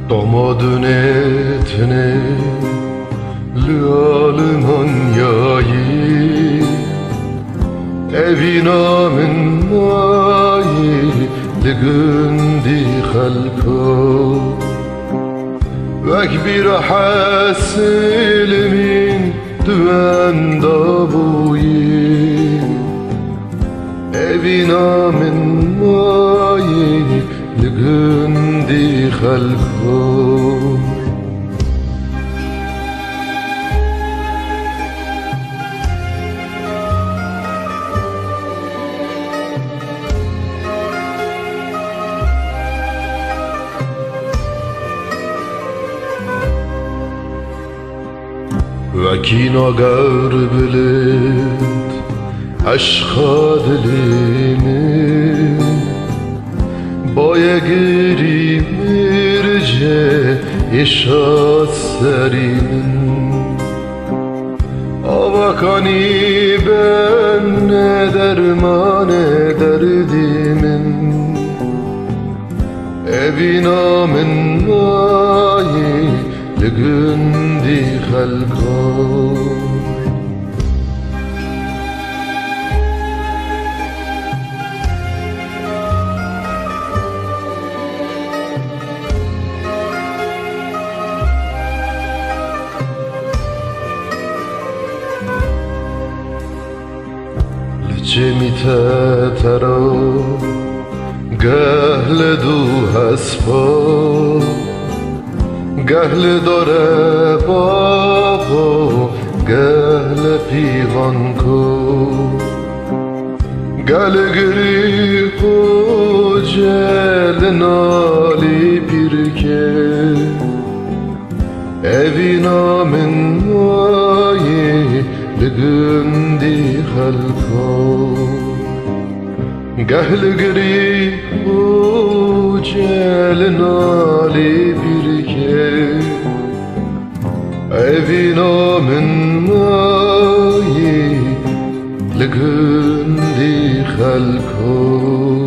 damadın etine Almanya'yı evina min mayi لگندی خلقا وک بیر حسل من دوان دابویی evina min mayi لگندی خلقا وکینا گر بلد عشقا دلیمی بایه گری مرجه اشاد سرین آوکانی بن درمان دردیمین evina min mayi لگندی خلقا لچمی تترا گهل دو هسپا گهل داره بابا گهل پیغان کو گل گری کو جل نالی پیرکه evina min mayi لگندی خلقا گهل گری کو جل نالی پیرکه evina min mayi لگندی خلقا